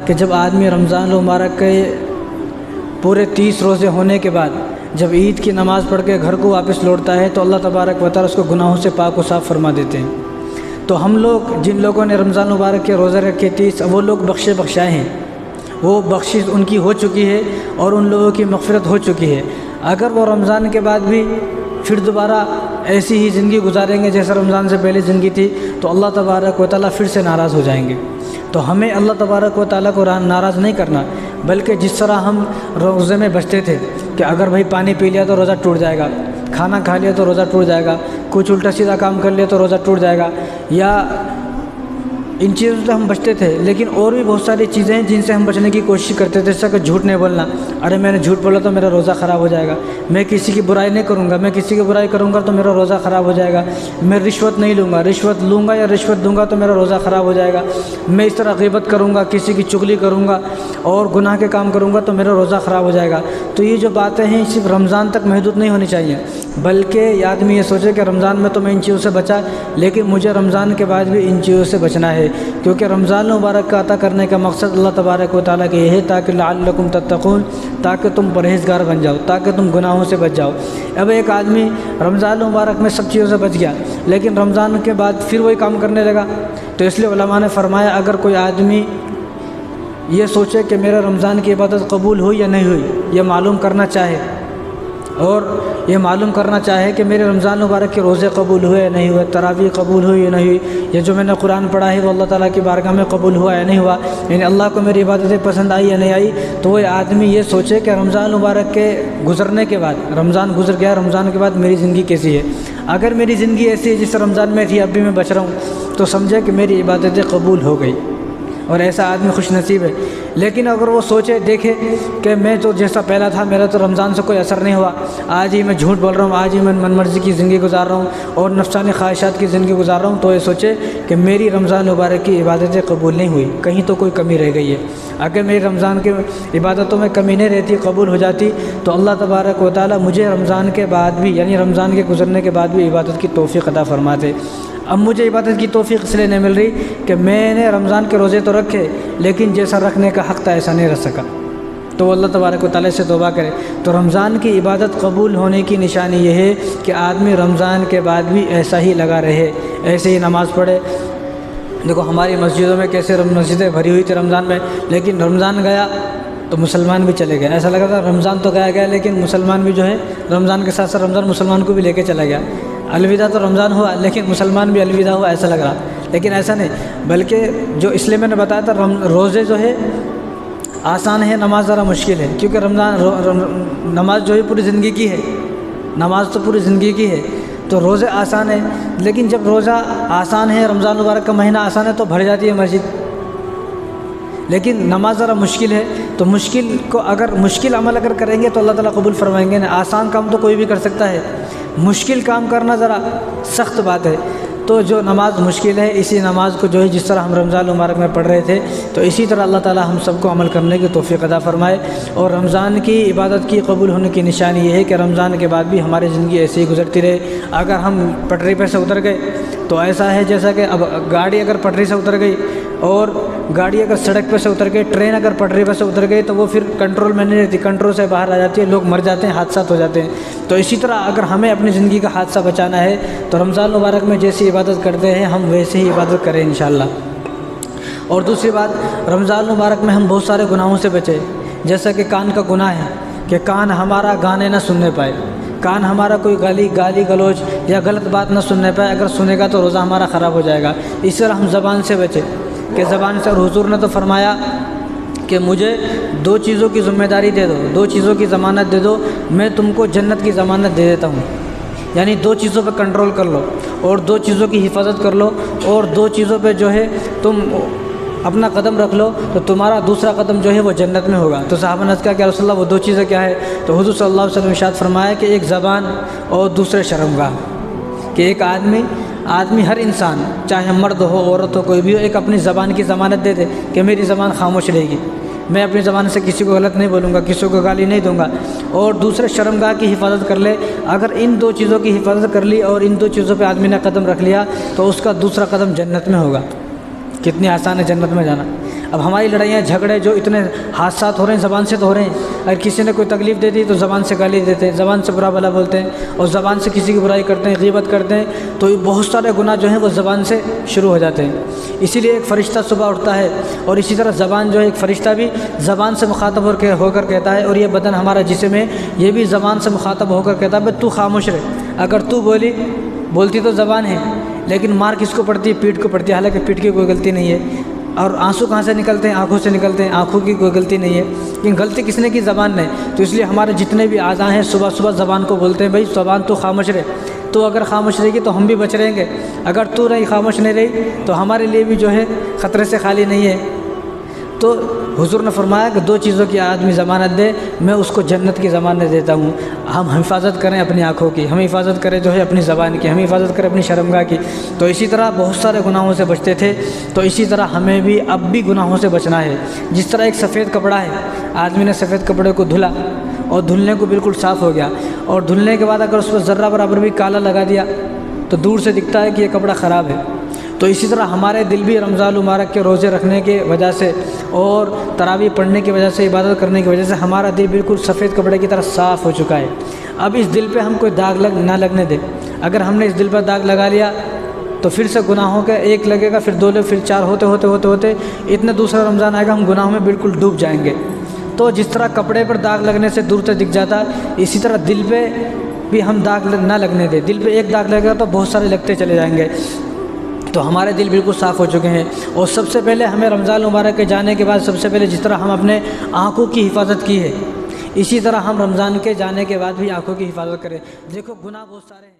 कि जब आदमी रमज़ान मुबारक के पूरे 30 रोज़े होने के बाद जब ईद की नमाज़ पढ़ के घर को वापस लौटता है तो अल्लाह तबारक व तआला उसको गुनाहों से पाक व साफ़ फरमा देते हैं। तो हम लोग जिन लोगों ने रमज़ान मुबारक के रोज़े रखे 30, वो लोग बख्शाए हैं, वो बख्शिश उनकी हो चुकी है और उन लोगों की मग़फ़िरत हो चुकी है। अगर वो रमज़ान के बाद भी फिर दोबारा ऐसी ही ज़िंदगी गुजारेंगे जैसे रमज़ान से पहले ज़िंदगी थी तो अल्लाह तबारक व तआला फिर से नाराज़ हो जाएंगे। तो हमें अल्लाह तबारक व तआला को नाराज़ नहीं करना, बल्कि जिस तरह हम रोज़े में बचते थे कि अगर भाई पानी पी लिया तो रोज़ा टूट जाएगा, खाना खा लिया तो रोज़ा टूट जाएगा, कुछ उल्टा सीधा काम कर लिया तो रोज़ा टूट जाएगा, या इन चीज़ों से हम बचते थे। लेकिन और भी बहुत सारी चीज़ें हैं जिनसे हम बचने की कोशिश करते थे, जैसा कि झूठ नहीं बोलना। अरे मैंने झूठ बोला तो मेरा रोज़ा ख़राब हो जाएगा, मैं किसी की बुराई नहीं करूँगा, मैं किसी की बुराई करूँगा तो मेरा रोज़ा ख़राब हो जाएगा, मैं रिश्वत नहीं लूँगा, रिश्वत लूँगा या रिश्वत दूँगा तो मेरा रोज़ा ख़राब हो जाएगा, मैं इस तरह ग़ीबत करूँगा, किसी की चुगली करूँगा और गुनाह के काम करूँगा तो मेरा रोज़ा ख़राब हो जाएगा। तो ये जो बातें हैं सिर्फ रमज़ान तक महदूद नहीं होनी चाहिए, बल्कि आदमी ये सोचे कि रमज़ान में तो मैं इन चीज़ों से बचा, लेकिन मुझे रमज़ान के बाद भी इन चीज़ों से बचना है, क्योंकि रमज़ान मुबारक का अता करने का मकसद अल्लाह तबारक व तआला का ये है ताकि लअल्लकुम तत्तक़ून, ताकि तुम परहेज़गार बन जाओ, ताकि तुम गुनाहों से बच जाओ। अब एक आदमी रमज़ान मुबारक में सब चीज़ों से बच गया, लेकिन रमज़ान के बाद फिर वही काम करने लगा, तो इसलिए उलमा ने फरमाया अगर कोई आदमी ये सोचे कि मेरा रमज़ान की इबादत कबूल हुई या नहीं हुई, ये मालूम करना चाहे और ये मालूम करना चाहे कि मेरे रमज़ान मुबारक के रोज़े कबूल हुए या नहीं हुए, तरावी कबूल हुई या नहीं हुई, ये जो मैंने कुरान पढ़ा है वो अल्लाह ताला की बारगाह में कबूल हुआ या नहीं हुआ, यानी अल्लाह को मेरी इबादतें पसंद आई या नहीं आई, तो वो आदमी ये सोचे कि रमज़ान मुबारक के गुज़रने के बाद, रमज़ान गुज़र गया, रमज़ान के बाद मेरी ज़िंदगी कैसी है। अगर मेरी ज़िंदगी ऐसी है जिस रमज़ान में थी अब भी मैं बच रहा हूँ, तो समझे कि मेरी इबादतें कबूल हो गई और ऐसा आदमी खुश नसीब है। लेकिन अगर वो सोचे देखे कि मैं तो जैसा पहला था, मेरा तो रमज़ान से कोई असर नहीं हुआ, आज ही मैं झूठ बोल रहा हूँ, आज ही मैं मनमर्जी की ज़िंदगी गुजार रहा हूँ और नफ्सानी ख्वाहिशात की ज़िंदगी गुजार रहा हूँ, तो ये सोचे कि मेरी रमज़ान मुबारक की इबादतें कबूल नहीं हुई, कहीं तो कोई कमी रह गई है। अगर मेरी रमज़ान की इबादतों में कमी नहीं रहती, कबूल हो जाती, तो अल्लाह तबारक व तआला मुझे रमज़ान के बाद भी, यानी रमज़ान के गुजरने के बाद भी इबादत की तौफ़ीक़ अता फरमाते। अब मुझे इबादत की तौफ़ीक़ इसलिए नहीं मिल रही कि मैंने रमज़ान के रोज़े तो रखे, लेकिन जैसा रखने का हक़ था ऐसा नहीं रख सका, तो अल्लाह तबारक व तआला से तौबा करे। तो रमज़ान की इबादत कबूल होने की निशानी यह है कि आदमी रमज़ान के बाद भी ऐसा ही लगा रहे, ऐसे ही नमाज़ पढ़े। देखो हमारी मस्जिदों में कैसे मस्जिदें भरी हुई थी रमज़ान में, लेकिन रमज़ान गया तो मुसलमान भी चले गए। ऐसा लगा था रमज़ान तो गया लेकिन मुसलमान भी जो है रमज़ान के साथ साथ रमज़ान मुसलमान को भी लेके चला गया। अलविदा तो रमज़ान हुआ लेकिन मुसलमान भी अलविदा हुआ, ऐसा लग रहा, लेकिन ऐसा नहीं, बल्कि जो इसलिए मैंने बताया था रोज़े जो है आसान है, नमाज ज़रा मुश्किल है, क्योंकि रमज़ान नमाज जो है पूरी ज़िंदगी की है, नमाज तो पूरी ज़िंदगी की है, तो रोज़े आसान है। लेकिन जब रोज़ा आसान है, रमज़ान मुबारक का महीना आसान है, तो भर जाती है मस्जिद, लेकिन नमाज ज़रा मुश्किल है। तो मुश्किल को अगर मुश्किल अमल अगर करेंगे तो अल्लाह ताला कबूल फरमाएंगे ना। आसान काम तो कोई भी कर सकता है, मुश्किल काम करना ज़रा सख्त बात है। तो जो नमाज मुश्किल है, इसी नमाज को जो है जिस तरह हम रमज़ान मुबारक में पढ़ रहे थे, तो इसी तरह अल्लाह ताला हम सबको अमल करने की तौफ़ीक़ अता फ़रमाए। और रमज़ान की इबादत की कबूल होने की निशानी ये है कि रमज़ान के बाद भी हमारी ज़िंदगी ऐसे ही गुजरती रहे। अगर हम पटरी पर से उतर गए तो ऐसा है जैसा कि अब गाड़ी अगर पटरी से उतर गई और गाड़ी अगर सड़क पर से उतर गई, ट्रेन अगर पटरी पर से उतर गई, तो वो फिर कंट्रोल में नहीं रहती, कंट्रोल से बाहर आ जाती है, लोग मर जाते हैं, हादसा हो जाते हैं। तो इसी तरह अगर हमें अपनी ज़िंदगी का हादसा बचाना है तो रमज़ान मुबारक में जैसी इबादत करते हैं हम वैसे ही इबादत करें इंशाअल्लाह। और दूसरी बात, रमज़ान मुबारक में हम बहुत सारे गुनाहों से बचें, जैसा कि कान का गुनाह है कि कान हमारा गाने ना सुनने पाए, कान हमारा कोई गाली गलौज या गलत बात ना सुनने पाए, अगर सुनेगा तो रोज़ा हमारा ख़राब हो जाएगा। इस तरह हम ज़बान से बचें कि ज़बान से, और हुज़ूर ने तो फरमाया कि मुझे 2 चीज़ों की ज़िम्मेदारी दे दो, 2 चीज़ों की ज़मानत दे दो, मैं तुमको जन्नत की ज़मानत दे देता हूँ। यानी 2 चीज़ों पर कंट्रोल कर लो और 2 चीज़ों की हिफाजत कर लो और 2 चीज़ों पे जो है तुम अपना कदम रख लो तो तुम्हारा दूसरा कदम जो है वो जन्नत में होगा। तो सहाबा ने कहा कि रसूलल्लाह वो 2 चीज़ें क्या है? तो हुज़ूर सल्लल्लाहु अलैहि वसल्लम इरशाद फरमाया कि एक ज़बान और दूसरे शर्मगाह, कि एक आदमी हर इंसान, चाहे मर्द हो औरत हो कोई भी हो, एक अपनी ज़बान की ज़मानत दे दे कि मेरी ज़बान खामोश रहेगी, मैं अपनी ज़बान से किसी को गलत नहीं बोलूँगा, किसी को गाली नहीं दूँगा। और दूसरे शर्मगाह की हिफाजत कर ले। अगर इन 2 चीज़ों की हिफाजत कर ली और इन 2 चीज़ों पे आदमी ने कदम रख लिया तो उसका दूसरा कदम जन्नत में होगा। कितनी आसान है जन्नत में जाना। अब हमारी लड़ाइयाँ झगड़े जो इतने हादसा हो रहे हैं ज़बान से तो हो रहे हैं। अगर किसी ने कोई तकलीफ़ दे दी तो ज़बान से गाली देते हैं, ज़बान से बुरा भला बोलते हैं और ज़बान से किसी की बुराई करते हैं, गीबत करते हैं। तो बहुत सारे गुनाह जो हैं वो ज़बान से शुरू हो जाते हैं। इसीलिए एक फ़रिश्ता सुबह उठता है और इसी तरह ज़बान जो है, एक फ़रिश्ता भी ज़बान से मुखातब होकर कहता है, और ये बदन हमारा जिस्म है ये भी ज़बान से मुखातब होकर कहता है भाई तू खामोश रहे। अगर तू बोलती तो ज़बान है, लेकिन मार किसको पड़ती है? पीठ को पड़ती है, हालांकि पीठ की कोई गलती नहीं है। और आंसू कहाँ से निकलते हैं? आँखों से निकलते हैं, आँखों की कोई गलती नहीं है, लेकिन गलती किसने की? ज़बान ने। तो इसलिए हमारे जितने भी आज़ा हैं सुबह सुबह ज़बान को बोलते हैं भाई ज़बान तू खामोश रहे। तो अगर खामोश रहेगी तो हम भी बच रहेंगे, अगर तू रही खामोश नहीं रही तो हमारे लिए भी जो है ख़तरे से खाली नहीं है। तो हुज़ूर ने फरमाया कि 2 चीज़ों की आदमी ज़मानत दे, मैं उसको जन्नत की ज़मानत देता हूँ। हम हिफाजत करें अपनी आँखों की, हम हिफाजत करें जो है अपनी ज़बान की, हम हिफाजत करें अपनी शर्मगाह की। तो इसी तरह बहुत सारे गुनाहों से बचते थे, तो इसी तरह हमें भी अब भी गुनाहों से बचना है। जिस तरह एक सफ़ेद कपड़ा है, आदमी ने सफ़ेद कपड़े को धुला और धुलने को बिल्कुल साफ़ हो गया, और धुलने के बाद अगर उस पर ज़र्रा बराबर भी काला लगा दिया तो दूर से दिखता है कि ये कपड़ा ख़राब है। तो इसी तरह हमारे दिल भी रमज़ान मुबारक के रोज़े रखने की वजह से और तरावी पढ़ने की वजह से, इबादत करने की वजह से हमारा दिल बिल्कुल सफ़ेद कपड़े की तरह साफ़ हो चुका है। अब इस दिल पे हम कोई दाग ना लगने दें। अगर हमने इस दिल पर दाग लगा लिया तो फिर से गुनाहों का 1 लगेगा, फिर 2 फिर 4 होते इतने दूसरा रमज़ान आएगा, हम गुनाहों में बिल्कुल डूब जाएंगे। तो जिस तरह कपड़े पर दाग लगने से दूर से दिख जाता, इसी तरह दिल पे भी हम दाग ना लगने दें। दिल पे 1 दाग लगेगा तो बहुत सारे लगते चले जाएंगे। तो हमारे दिल बिल्कुल साफ़ हो चुके हैं। और सबसे पहले हमें रमज़ान मुबारक के जाने के बाद सबसे पहले जिस तरह हम अपने आँखों की हिफाजत की है, इसी तरह हम रमज़ान के जाने के बाद भी आँखों की हिफाजत करें। देखो गुनाह बहुत सारे हैं।